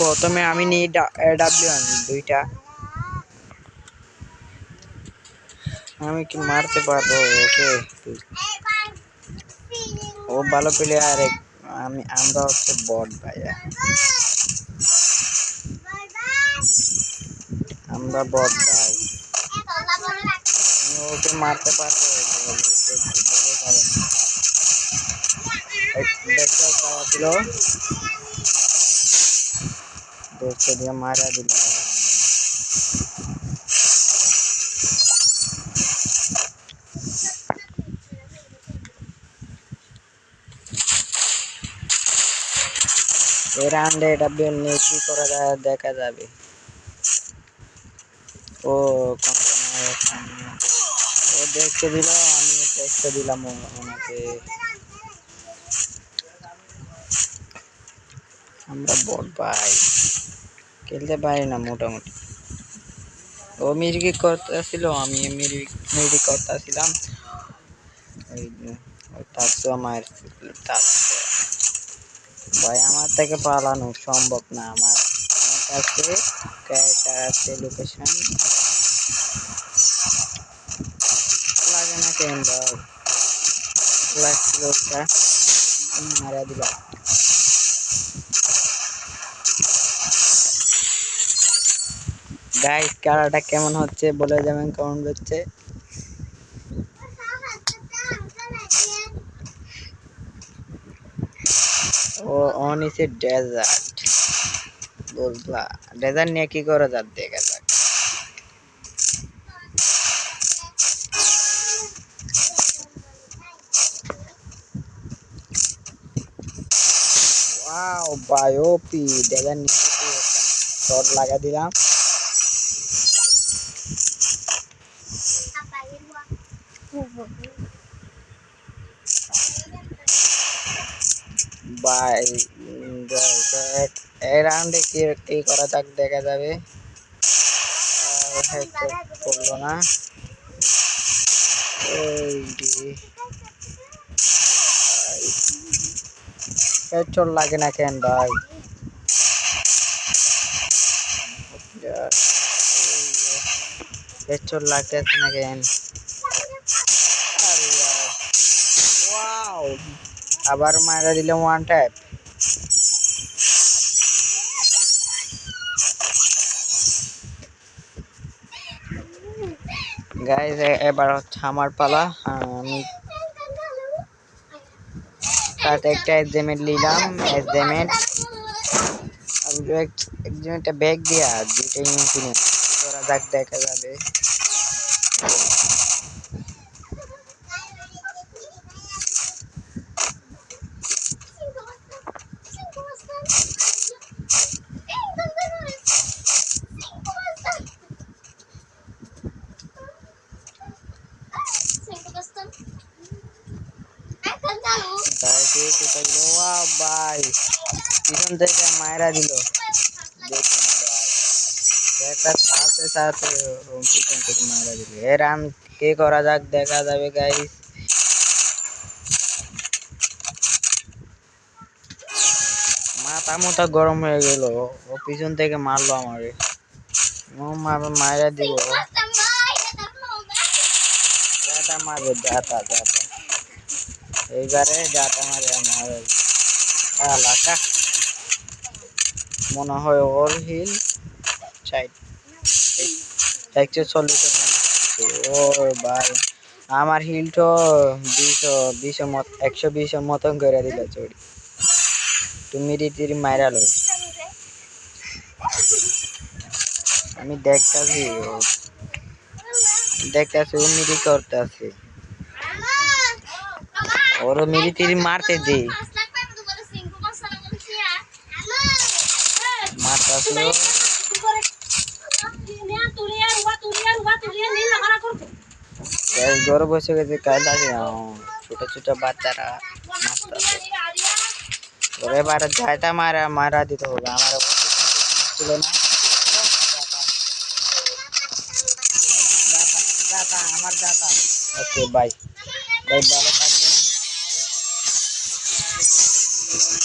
প্রথমে আমি নিই AW1 দুইটা। আমি কি মারতে পারবো ওকে? ও ভালো প্লেয়ার। আমরা হচ্ছে বট ভাইয়া, আমরা বট ভাই। আমি ওকে মারতে পারবো? দেখতে দিয়ে মারা দিল। এই রাউন্ডে AW নিয়ে কি করা যায় দেখা যাবে। ও ও দেখতে দিল, আমি দেখতে দিলাম ওনাকে। আমরা বট ভাই, খেলতে পারি না মোটামুটি। ও মির্গি করতেছিল, আমি মির্গি করতেছিলাম। ভাই আমার থেকে পালানো সম্ভব না। আমার কাছে ক্যারেক্টার আছে, লোকেশন লাগে না কেন ভাই? মারা দিলাম। গাইস খেলাটা কেমন হচ্ছে বলে যাবেন কমেন্ট করতে। ও অন ইস এ ডেজার্ট, বুঝলা? ডেজার্ট নিয়ে কি করা যাক দেখা যাক। ওয়াও ভাই ওপি ডেজার্ট নিয়ে শট লাগা দিলাম। ভাই এই রাউন্ডে কি করা যাক দেখা যাবে। করলো না। পেট্রোল লাগে না কেন ভাই? পেট্রোল লাগতেছে না কেন? ওয়াও আবার মারা দিলাম ওয়ান ট্যাপ। গাইস এবার হচ্ছে আমার পালা। আমি সাথে একটা এজেমেন্ট নিলাম। একটা ব্যাগ দিয়া দুইটা ইনফিনিট করা যাক দেখা যাবে। ভাই পিছন থেকে মায়েরা দিল। পিছন থেকে মায়েরা দিল। এ রান কে করা যাক দেখা যাবে গাইস। মাথা মোটা গরম হয়ে গেল। ও পিছন থেকে মারলো আমারে। মায়েরা দিব। যাতা মারবো যাতা। এইবারে যাতা মারে আমার এলাকা। মনে হয় ওর হিল 140। ও ভাই আমার হিল তো 120 মতন করে দিল চড়ি। তুমি রীতির মাইরালো। আমি দেখতেছি ও মিরি করতে আছে। ওর মিরি তিরি মারতে দে। মারতে ঘরে বসে গেছে কায়দা। ছোট বাচ্চারা নাচতেছে। ওরে এবার যাইতা মারা দিতে হবে। আমার ছিল না। আমার যাতা। ওকে বাই ভালো থাকবেন।